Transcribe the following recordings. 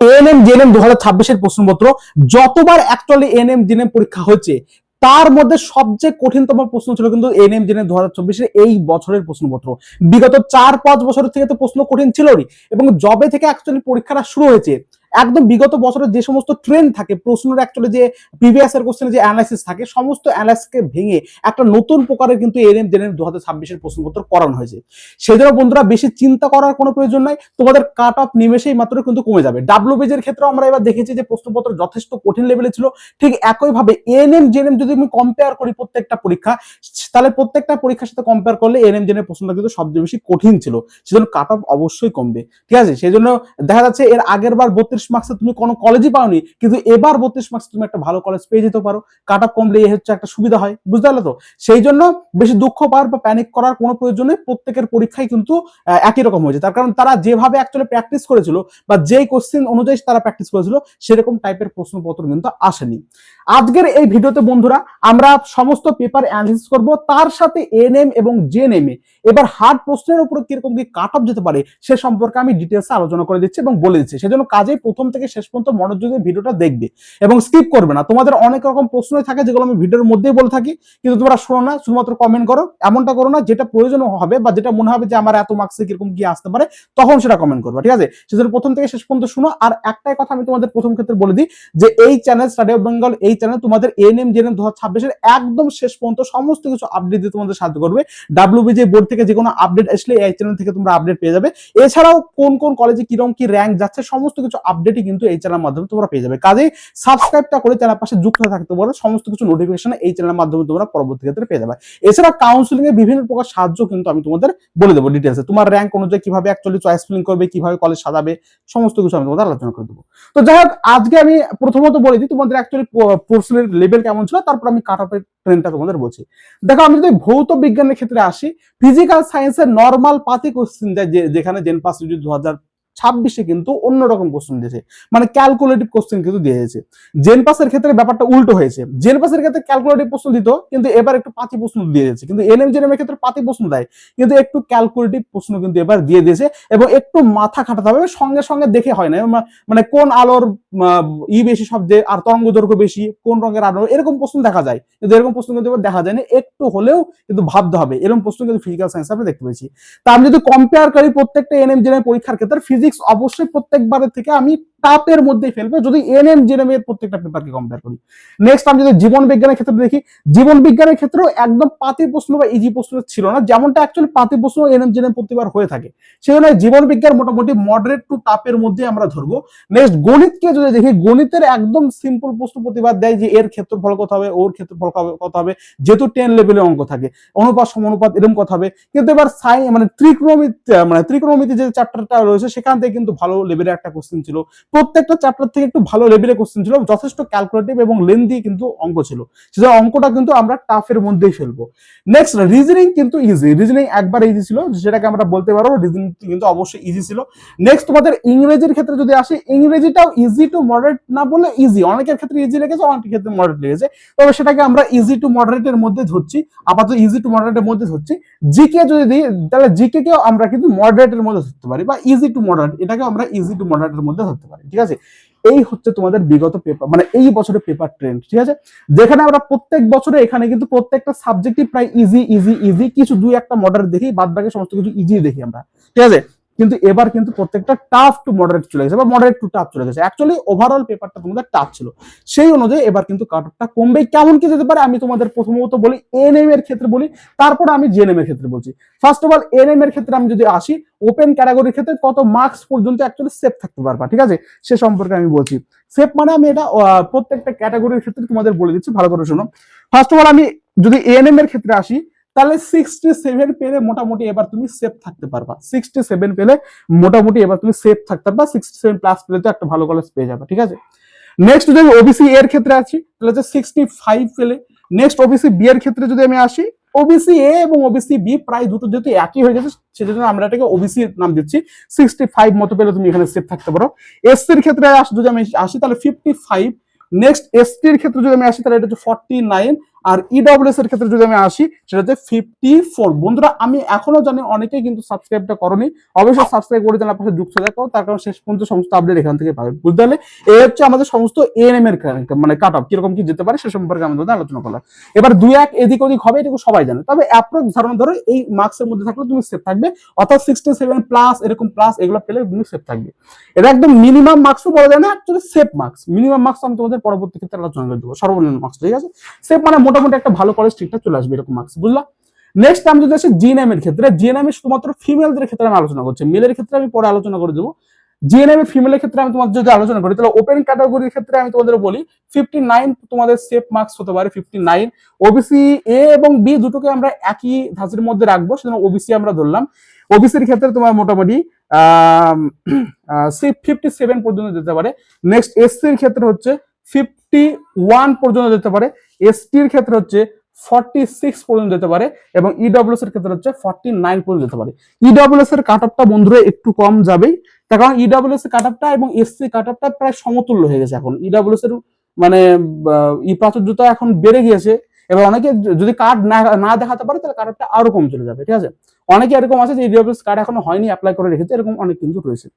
ANM GNM 2026-এর প্রশ্নপত্র যতবার actually ANM GNM পরীক্ষা হয়েছে তার মধ্যে সবচেয়ে কঠিনতম প্রশ্ন ছিল কিন্তু এএনএম জেএনএম 2024-এর এই বছরের প্রশ্নপত্র। বিগত 4-5 বছর থেকে তো প্রশ্ন কঠিন ছিলই, এবং জবে থেকে অ্যাকচুয়ালি পরীক্ষাটা শুরু হয়েছে একদম বিগত বছরের যে সমস্ত ট্রেন্ড থাকে প্রশ্নের অ্যাকচুয়ালি যে প্রিভিয়াস এর কোশ্চেনে যে অ্যানালাইসিস থাকে সমস্ত অ্যানালাইসিসকে ভেঙে একটা নতুন প্রকারের কিন্তু এএনএম জেএনএম 2026-এর প্রশ্নপত্র করানো হয়েছে। সেজন্য বন্ধুরা বেশি চিন্তা করার কোনো প্রয়োজন নাই, তোমাদের কাট অফ নিমেষেই মাত্র কিন্তু কমে যাবে। ডাব্লিউবিজি এর ক্ষেত্রে আমরা এবার দেখেছি যে প্রশ্নপত্র যথেষ্ট কঠিন লেভেলে ছিল, ঠিক একইভাবে এএনএম জেএনএম যদি আমি কম্পেয়ার করি প্রত্যেকটা পরীক্ষা, তাহলে প্রত্যেকটা পরীক্ষার সাথে কম্পেয়ার করলে এএনএম জেএনএম প্রশ্নটা কিন্তু সবচেয়ে বেশি কঠিন ছিল, সেজন্য কাট অফ অবশ্যই কমবে। ঠিক আছে, সেই জন্য দেখা যাচ্ছে এর আগের বার 32 মার্কসে তুমি কোনো কলেজই পাওনি, কিন্তু এবার 32 মার্কস তুমি একটা ভালো কলেজ পেয়ে যেতে পারো, কাট অফ কমলে এই হচ্ছে একটা সুবিধা হয়, বুঝতে পারলে তো? সেই জন্য বেশি দুঃখ পাওয়ার বা প্যানিক করার কোনো প্রয়োজন নেই, প্রত্যেকের পরীক্ষাই কিন্তু একই রকম হয়েছে, তার কারণ তারা যেভাবে অ্যাকচুয়ালি প্র্যাকটিস করেছিল বা যেই কোশ্চেন অনুযায়ী তারা প্র্যাকটিস করেছিল সেরকম টাইপের প্রশ্নপত্র কিন্তু আসেনি। আজকের এই ভিডিওতে বন্ধুরা আমরা সমস্ত পেপার অ্যানালিসিস করব, তার সাথে এএনএম এবং জেএনএম এবার হার্ড প্রশ্নের উপর কিরকম কি কাট অফ যেতে পারে সে সম্পর্কে আমি ডিটেলসে আলোচনা করে দিচ্ছি এবং বলে দিচ্ছি। সেজন্য কাজেই প্রথম থেকে শেষ পর্যন্ত মনোযোগ দিয়ে ভিডিওটা দেখবে এবং স্কিপ করবে না। তোমাদের অনেক রকম প্রশ্নই থাকে যেগুলো আমি ভিডিওর মধ্যেই বলে থাকি, কিন্তু তোমরা শোনো না, শুধুমাত্র কমেন্ট করো। এমনটা করো না, যেটা প্রয়োজন হবে বা যেটা মনে হবে যে আমার এত মার্কসে কিরকম কি আসতে পারে তখন সেটা কমেন্ট করবে, ঠিক আছে? সেজন্য প্রথম থেকে শেষ পর্যন্ত শুনো। আর একটাই কথা আমি তোমাদের প্রথম ক্ষেত্রে বলে দিই যে এই চ্যানেল স্টাডি অফ বেঙ্গল, এই চ্যানেল তোমাদের এএনএম জেএনএম 2026-এর একদম শেষ পর্যন্ত সমস্ত কিছু আপডেট দিয়ে তোমাদের সাহায্য করবে। ডাব্লিউবিজি বোর্ড থেকে যে কোনো আপডেট আসলে এই চ্যানেল থেকে তোমরা আপডেট পেয়ে যাবে। এছাড়াও কোন কোন কলেজে কিরকম কি র্যাঙ্ক যাচ্ছে সমস্ত কিছু আপডেটই কিন্তু এই চ্যানেলের মাধ্যমে তোমরা পেয়ে যাবে। কাজেই সাবস্ক্রাইবটা করে চ্যানেলের পাশে যুক্ত থাকতে পারো, সমস্ত কিছু নোটিফিকেশন এই চ্যানেলের মাধ্যমে তোমরা পরবর্তী ক্ষেত্রে পেয়ে যাবে। এছাড়া কাউন্সিলিং এর বিভিন্ন প্রকার সাহায্য কিন্তু আমি তোমাদের বলে দেবো ডিটেলসে, তোমার র্যাঙ্ক অনুযায়ী কিভাবে অ্যাকচুয়ালি চয়েস ফিলিং করবে, কিভাবে কলেজ সাজাবে, সমস্ত কিছু আমি তোমাদের আলোচনা করে দেবো। তো যাই হোক, আজকে আমি প্রথমত বলে দিই তোমাদের অ্যাকচুয়ালি প্রশ্নের লেভেল কেমন ছিল, তারপর আমি কাট অফের ট্রেন্ডটা তোমাদের বলছি। দেখো, আমি যদি ভৌত বিজ্ঞানের ক্ষেত্রে আসি, ফিজিক্যাল সায়েন্সের নর্মাল পাতি কোশ্চেন যেখানে জেন পাস 2026-এ কিন্তু অন্যরকম কোশ্চেন দিয়েছে, মানে ক্যালকুলেটিভ কোশ্চেন কিন্তু দিয়েছে। জেন পাসের ক্ষেত্রে ব্যাপারটা উল্টো হয়েছে, জেন পাসের ক্ষেত্রে ক্যালকুলেটিভ প্রশ্ন দিত কিন্তু এবার একটু পাতি প্রশ্ন দিয়ে দিয়েছে, কিন্তু এনএম জেএনএম এর ক্ষেত্রে পাতি প্রশ্ন দেয় কিন্তু একটু ক্যালকুলেটিভ প্রশ্ন কিন্তু এবার দিয়ে দিয়েছে, এবং একটু মাথা খাটাতে হবে, সঙ্গে সঙ্গে দেখে হয় না, মানে কোন আলোর বেশি শব্দে আর তরঙ্গ দৈর্ঘ্য বেশি, কোন রঙের আলো, এরকম প্রশ্ন দেখা যায়, কিন্তু এরকম প্রশ্ন কিন্তু এবার দেখা যায় না, একটু হলেও কিন্তু ভাবতে হবে, এরকম প্রশ্ন কিন্তু ফিজিক্যাল সায়েন্স আমরা দেখতে পেয়েছি। তা আমি যদি কম্পেয়ার করি প্রত্যেকটা এনএম জেএনএম পরীক্ষার ক্ষেত্রে, ফিজিক্স অবশ্যই প্রত্যেকবারের থেকে আমি টাপের মধ্যেই ফেলবে যদি এনএম জেএনএম এর প্রত্যেকটা পেপারকে কম্পেয়ার করি। নেক্সট আমি যদি জীবন বিজ্ঞানের ক্ষেত্রে দেখি, জীবন বিজ্ঞানের ক্ষেত্রেও একদম পাতি প্রশ্ন বা ইজি প্রশ্ন ছিল না, যেমনটা অ্যাকচুয়ালি পাতি প্রশ্ন এনএম জেএনএম প্রতিবার হয়ে থাকে, সেজন্য জীবন বিজ্ঞান মোটামুটি মডারেট টু টাপের মধ্যে আমরা ধরবো। নেক্সট গণিতকে যদি দেখি, গণিতের একদম সিম্পল প্রশ্ন প্রতিবার দেয় যে এর ক্ষেত্রফল কত হবে, ওর ক্ষেত্রফল কত হবে, যেহেতু 10 লেভেলের অঙ্ক থাকে, অনুপাত সমানুপাত এরকম কথা হবে। কিন্তু এবার মানে ত্রিকোণমিতি যে চ্যাপ্টারটা রয়েছে সেখান থেকে কিন্তু ভালো লেভেলের একটা কোশ্চেন ছিল, প্রত্যেকটা চ্যাপ্টার থেকে একটু ভালো লেভেলের কোশ্চেন ছিল, যথেষ্ট ক্যালকুলেটিভ এবং লেন্দি কিন্তু অঙ্ক ছিল, সেটা অঙ্কটা কিন্তু আমরা টাফের মধ্যেই ফেলবো। নেক্সট রিজনিং কিন্তু ইজি, রিজনিং একবার ইজি ছিল, যেটাকে আমরা বলতে পারবো রিজনিং কিন্তু অবশ্যই ইজি ছিল। নেক্সট তোমাদের ইংরেজির ক্ষেত্রে যদি আসি, ইংরেজিটাও ইজি টু মডারেট না বলে ইজি, অনেকের ক্ষেত্রে ইজি লেগেছে, অনেকের ক্ষেত্রে মডারেট লেগেছে, তবে সেটাকে আমরা ইজি টু মডারেটের মধ্যে ধরছি, আপাতত ইজি টু মডারেটের মধ্যে ধরছি। জিকে যদি দিই তাহলে জিকে কেও আমরা কিন্তু মডারেটের মধ্যে ধরতে পারি, বা ইজি টু মডারেট, এটাকে আমরা ইজি টু মডারেটের মধ্যে ধরতে পারি, ঠিক আছে? এই হচ্ছে তোমাদের বিগত পেপার, মানে এই বছরের পেপার ট্রেন্ড, ঠিক আছে? যেখানে আমরা প্রত্যেক বছরে এখানে কিন্তু প্রত্যেকটা সাবজেক্টই প্রায় ইজি ইজি ইজি, কিছু দুই একটা মডারেট দেখি, বাদ বাকি সমস্ত কিছু ইজি দেখি আমরা, ঠিক আছে? কিন্তু এবার কিন্তু প্রত্যেকটা টাফ টু মডারেট চলে গেছে, বা মডারেট টু টাফ চলে গেছে, অ্যাকচুয়ালি ওভারঅল পেপারটা তোমাদের টাফ ছিল, সেই অনুযায়ী এবার কিন্তু কাট অফটা কমবে। কেমন কি যেতে পারে আমি তোমাদের প্রথমত বলি, এএনএম এর ক্ষেত্রে বলি, তারপর আমি জেএনএম এর ক্ষেত্রে বলছি। ফার্স্ট অফ অল এএনএম এর ক্ষেত্রে আমি যদি আসি, ওপেন ক্যাটাগরির ক্ষেত্রে কত মার্কস পর্যন্ত অ্যাকচুয়ালি সেফ থাকতে পারবা, ঠিক আছে? সে সম্পর্কে আমি বলছি। সেফ মানে আমি এটা প্রত্যেকটা ক্যাটাগরির ক্ষেত্রে তোমাদের বলে দিচ্ছি, ভালো করে শোনো। ফার্স্ট অফ অল আমি যদি এএনএম এর ক্ষেত্রে আসি, তাহলে 67 পেলে মোটামুটি এবার তুমি সেফ থাকতে পারবা, 67 পেলে মোটামুটি এবার তুমি সেফ থাকতে পারবা, 67 প্লাস পেলে তো একটা ভালো কলেজ পেয়ে যাবে, ঠিক আছে? নেক্সট যদি ওবিসি এর ক্ষেত্রে আছি তাহলে 65 পেলে। নেক্সট ওবিসি বি এর ক্ষেত্রে যদি আমি আসি, ওবিসি এ এবং ওবিসি বি প্রায় দুটো যেহেতু একই হয়ে গেছে, সেজন্য আমরা এটাকে ওবিসি নাম দিচ্ছি, 65 মতো পেলে তুমি এখানে সেফ থাকতে পারো। এসসির ক্ষেত্রে যদি আমি আসি তাহলে 55। নেক্সট এসটির ক্ষেত্রে যদি আমি আসি তাহলে এটা হচ্ছে 49, আর ইডব্লিউএস এর ক্ষেত্রে যদি আমি আসি সেটা হচ্ছে 54। বন্ধুরা আমি এখনো জানি অনেকেই কিন্তু সাবস্ক্রাইবটা করনি, অবশ্যই সাবস্ক্রাইব করে দেন, আপনার যুক্ত থাকো, তার কারণ শেষ পর্যন্ত সমস্ত আপডেট এখান থেকে পাবেন, বুঝতে পারলে? এই হচ্ছে আমাদের সমস্ত এএনএম এর মানে কাট অফ কিরকম কি যেতে পারে সে সম্পর্কে আমাদের আলোচনা করলাম। এবার 2-1 এদিক ওদিক হবে এটুকু সবাই জানে, তবে অ্যাপ্রক্স ধারণা ধরো এই মার্কসের মধ্যে থাকলে তুমি সেফ থাকবে, অর্থাৎ 67 প্লাস এরকম প্লাস এগুলো পেলে তুমি সেফ থাকবে। এটা একদম মিনিমাম মার্কসও বলা যায় না, actually safe marks. Minimum marks আমি তোমাদের পরবর্তী ক্ষেত্রে আলোচনা করে দেবো, সর্বনিম্ন মার্কস, ঠিক আছে? সেফ মানে মোটামুটি একটা ভালো কলেজ ঠিকঠাক চলে আসবে এরকম মার্কস, বুঝলা? নেক্সট আমি যদি আসি জিএনএম এর ক্ষেত্রে, জিএনএম এর শুধুমাত্র ফিমেলদের ক্ষেত্রে আমি আলোচনা করছি, মেলের ক্ষেত্রে আমি পরে আলোচনা করে দেবো। জিএনএম এর ফিমেলের ক্ষেত্রে আমি তোমাদের যদি আলোচনা করি তাহলে ওপেন ক্যাটাগরির ক্ষেত্রে আমি তোমাদের বলি 59 তোমাদের সেফ মার্কস হতে পারে, 59। ওবিসি এ এবং বি দুটোকে আমরা একই ধাঁচের মধ্যে রাখবো, সেজন্য ওবিসি আমরা ধরলাম। ওবিসির ক্ষেত্রে তোমার মোটামুটি 57 পর্যন্ত যেতে পারে। নেক্সট এসসির ক্ষেত্রে হচ্ছে 51 পর্যন্ত যেতে পারে, এসটির ক্ষেত্রে হচ্ছে 46 পর্যন্ত যেতে পারে, এবং ইডব্লিউএস এর ক্ষেত্রে হচ্ছে 49 পর্যন্ত যেতে পারে। ইডব্লিউএস এর কাট অফটা বন্ধুরা একটু কম যাবেই, তার কারণ ইডব্লিউএস এর কাট অফটা এবং এসসি কাট অফটা প্রায় সমতুল্য হয়ে গেছে এখন। ইডব্লিউএস এর মানে প্রাচুর্যতা এখন বেড়ে গিয়েছে, এবার অনেকে যদি কার্ড না দেখাতে পারে তাহলে কার্ডটা আরো কম চলে যাবে, ঠিক আছে? অনেকে এরকম আছে যে ইডব্লিউএস কার্ড এখনো হয়নি, অ্যাপ্লাই করে রেখেছে, এরকম অনেক কিন্তু রয়েছে,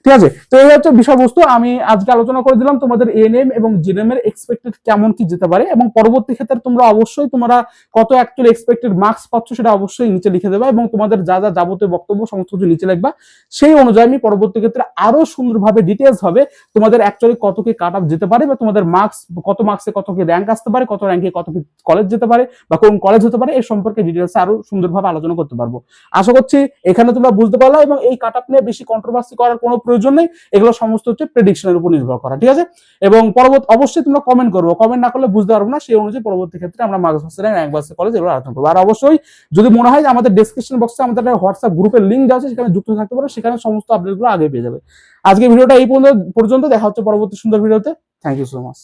ঠিক আছে? তো এই হচ্ছে বিষয়বস্তু, আমি আজকে আলোচনা করে দিলাম তোমাদের এএনএম এবং জিএনএম এর এক্সপেক্টেড কেমন কি যেতে পারে, এবং পরবর্তী ক্ষেত্রে তোমরা অবশ্যই তোমরা কত অ্যাকচুয়ালি এক্সপেক্টেড মার্কস পাচ্ছ সেটা অবশ্যই নিচে লিখে দেবা, এবং তোমাদের যা যা যাবতীয় বক্তব্য সমস্ত কিছু নিচে লিখবা। সেই অনুযায়ী আমি পরবর্তী ক্ষেত্রে আরো সুন্দরভাবে ডিটেলস হবে তোমাদের অ্যাকচুয়ালি কত কি কাট অফ যেতে পারে, বা তোমাদের মার্কস কত মার্কসে কত কি র্যাঙ্ক আসতে পারে, কত র্যাঙ্কে কত কি কলেজ যেতে পারে, বা কোন কলেজ হতে পারে, এই সম্পর্কে ডিটেলস আরো সুন্দরভাবে আলোচনা করতে পারবো। আশা করছি এখানে তোমরা বুঝতে পারলা, এবং এই কাট অফ নিয়ে বেশি কন্ট্রোভার্সি করার কোনো প্রয়োজন নেই, এগুলো সমস্ত হচ্ছে প্রেডিকশনের উপর নির্ভর করা, ঠিক আছে? এবং পরবর্তী অবশ্যই তোমরা কমেন্ট করবো, কমেন্ট না করলে বুঝতে পারবো না, সেই অনুযায়ী পরবর্তী ক্ষেত্রে আমরা marks versus rank versus college এগুলো আলোচনা করবো। আর অবশ্যই যদি মনে হয় যে আমাদের ডেসক্রিপশন বক্সে আমাদের হোয়াটসঅ্যাপ গ্রুপের লিঙ্ক দেওয়া আছে, সেখানে যুক্ত থাকতে পারো, সেখানে সমস্ত আপডেটগুলো আগে পেয়ে যাবে। আজকে ভিডিওটা এই পর্যন্ত, দেখা হচ্ছে পরবর্তী সুন্দর ভিডিওতে। Thank you so much.